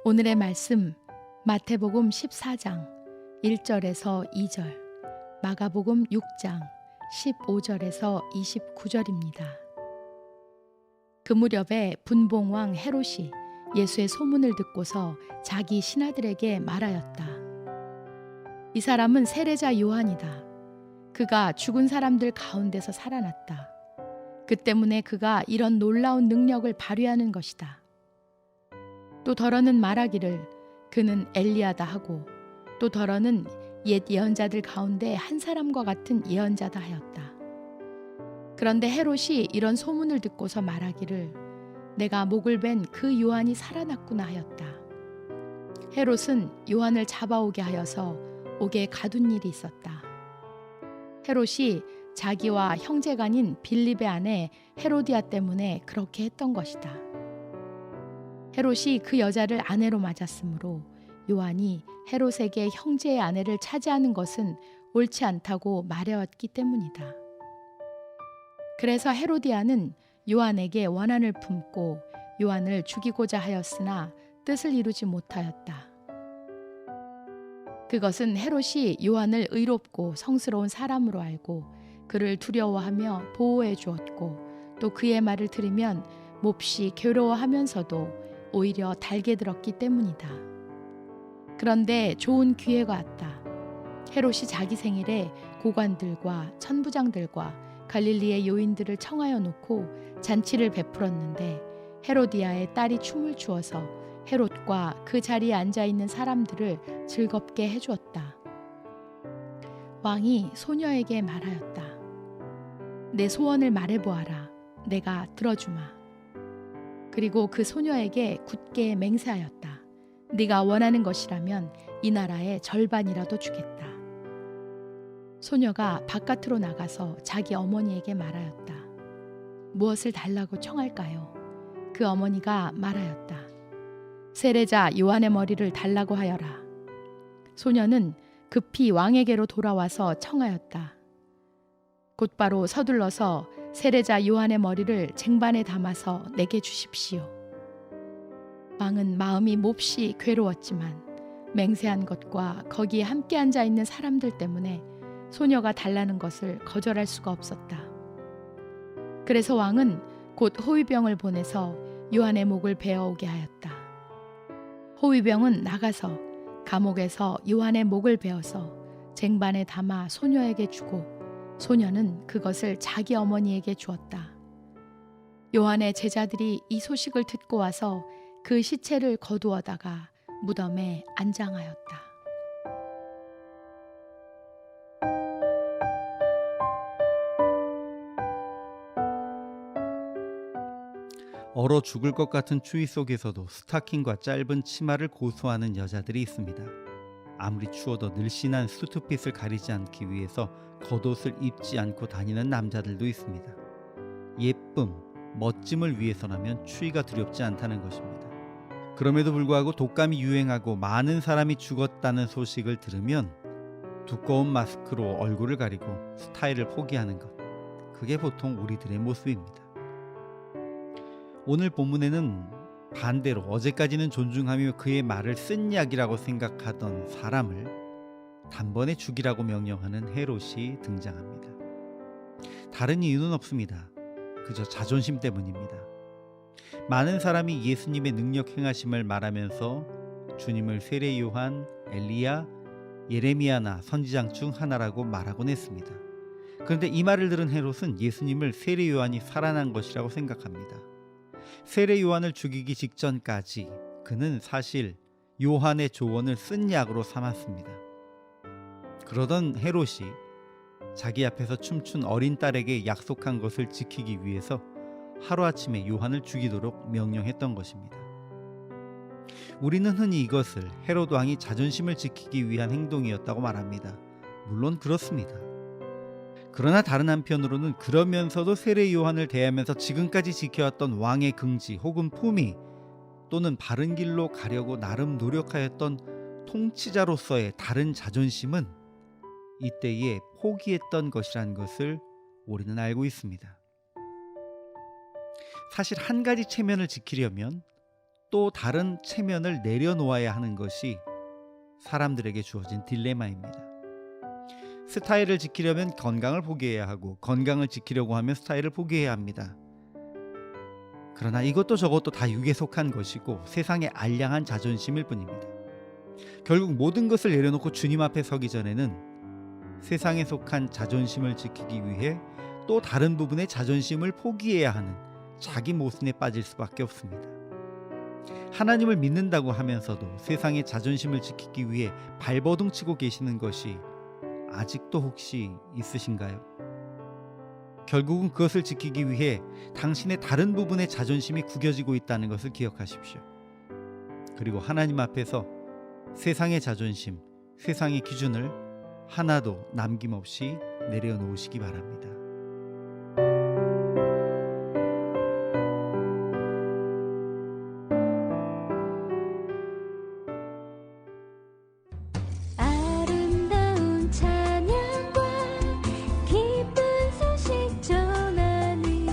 오늘의 말씀 마태복음 14장 1절에서 2절, 마가복음 6장 15절에서 29절입니다. 그 무렵에 분봉왕 헤롯이 예수의 소문을 듣고서 자기 신하들에게 말하였다. 이 사람은 세례자 요한이다. 그가 죽은 사람들 가운데서 살아났다. 그 때문에 그가 이런 놀라운 능력을 발휘하는 것이다. 또 더러는 말하기를 그는 엘리야다 하고, 또 더러는 옛 예언자들 가운데 한 사람과 같은 예언자다 하였다. 그런데 헤롯이 이런 소문을 듣고서 말하기를 내가 목을 벤 그 요한이 살아났구나 하였다. 헤롯은 요한을 잡아오게 하여서 옥에 가둔 일이 있었다. 헤롯이 자기와 형제간인 빌립의 아내 헤로디아 때문에 그렇게 했던 것이다. 헤롯이 그 여자를 아내로 맞았으므로 요한이 헤롯에게 형제의 아내를 차지하는 것은 옳지 않다고 말해왔기 때문이다. 그래서 헤로디아는 요한에게 원한을 품고 요한을 죽이고자 하였으나 뜻을 이루지 못하였다. 그것은 헤롯이 요한을 의롭고 성스러운 사람으로 알고 그를 두려워하며 보호해 주었고, 또 그의 말을 들으면 몹시 괴로워하면서도 오히려 달게 들었기 때문이다. 그런데 좋은 기회가 왔다. 헤롯이 자기 생일에 고관들과 천부장들과 갈릴리의 요인들을 청하여 놓고 잔치를 베풀었는데, 헤로디아의 딸이 춤을 추어서 헤롯과 그 자리에 앉아있는 사람들을 즐겁게 해주었다. 왕이 소녀에게 말하였다. 내 소원을 말해보아라. 내가 들어주마. 그리고 그 소녀에게 굳게 맹세하였다. 네가 원하는 것이라면 이 나라의 절반이라도 주겠다. 소녀가 바깥으로 나가서 자기 어머니에게 말하였다. 무엇을 달라고 청할까요? 그 어머니가 말하였다. 세례자 요한의 머리를 달라고 하여라. 소녀는 급히 왕에게로 돌아와서 청하였다. 곧바로 서둘러서 세례자 요한의 머리를 쟁반에 담아서 내게 주십시오. 왕은 마음이 몹시 괴로웠지만 맹세한 것과 거기에 함께 앉아 있는 사람들 때문에 소녀가 달라는 것을 거절할 수가 없었다. 그래서 왕은 곧 호위병을 보내서 요한의 목을 베어오게 하였다. 호위병은 나가서 감옥에서 요한의 목을 베어서 쟁반에 담아 소녀에게 주고, 소녀는 그것을 자기 어머니에게 주었다. 요한의 제자들이 이 소식을 듣고 와서 그 시체를 거두어다가 무덤에 안장하였다. 얼어 죽을 것 같은 추위 속에서도 스타킹과 짧은 치마를 고수하는 여자들이 있습니다. 아무리 추워도 늘씬한 수트핏을 가리지 않기 위해서 겉옷을 입지 않고 다니는 남자들도 있습니다. 예쁨, 멋짐을 위해서라면 추위가 두렵지 않다는 것입니다. 그럼에도 불구하고 독감이 유행하고 많은 사람이 죽었다는 소식을 들으면 두꺼운 마스크로 얼굴을 가리고 스타일을 포기하는 것, 그게 보통 우리들의 모습입니다. 오늘 본문에는 반대로 어제까지는 존중하며 그의 말을 쓴 약이라고 생각하던 사람을 단번에 죽이라고 명령하는 헤롯이 등장합니다. 다른 이유는 없습니다. 그저 자존심 때문입니다. 많은 사람이 예수님의 능력 행하심을 말하면서 주님을 세례 요한, 엘리야, 예레미야나 선지장 중 하나라고 말하곤 했습니다. 그런데 이 말을 들은 헤롯은 예수님을 세례 요한이 살아난 것이라고 생각합니다. 세례 요한을 죽이기 직전까지 그는 사실 요한의 조언을 쓴 약으로 삼았습니다. 그러던 헤롯이 자기 앞에서 춤춘 어린 딸에게 약속한 것을 지키기 위해서 하루아침에 요한을 죽이도록 명령했던 것입니다. 우리는 흔히 이것을 헤롯 왕이 자존심을 지키기 위한 행동이었다고 말합니다. 물론 그렇습니다. 그러나 다른 한편으로는 그러면서도 세례 요한을 대하면서 지금까지 지켜왔던 왕의 긍지 혹은 품위, 또는 바른 길로 가려고 나름 노력하였던 통치자로서의 다른 자존심은 이때에 포기했던 것이란 것을 우리는 알고 있습니다. 사실 한 가지 체면을 지키려면 또 다른 체면을 내려놓아야 하는 것이 사람들에게 주어진 딜레마입니다. 스타일을 지키려면 건강을 포기해야 하고 건강을 지키려고 하면 스타일을 포기해야 합니다. 그러나 이것도 저것도 다 육에 속한 것이고 세상의 알량한 자존심일 뿐입니다. 결국 모든 것을 내려놓고 주님 앞에 서기 전에는 세상에 속한 자존심을 지키기 위해 또 다른 부분의 자존심을 포기해야 하는 자기 모순에 빠질 수밖에 없습니다. 하나님을 믿는다고 하면서도 세상의 자존심을 지키기 위해 발버둥 치고 계시는 것이 아직도 혹시 있으신가요? 결국은 그것을 지키기 위해 당신의 다른 부분의 자존심이 구겨지고 있다는 것을 기억하십시오. 그리고 하나님 앞에서 세상의 자존심, 세상의 기준을 하나도 남김없이 내려놓으시기 바랍니다. 아름다운 찬양과 기쁜 소식 전하니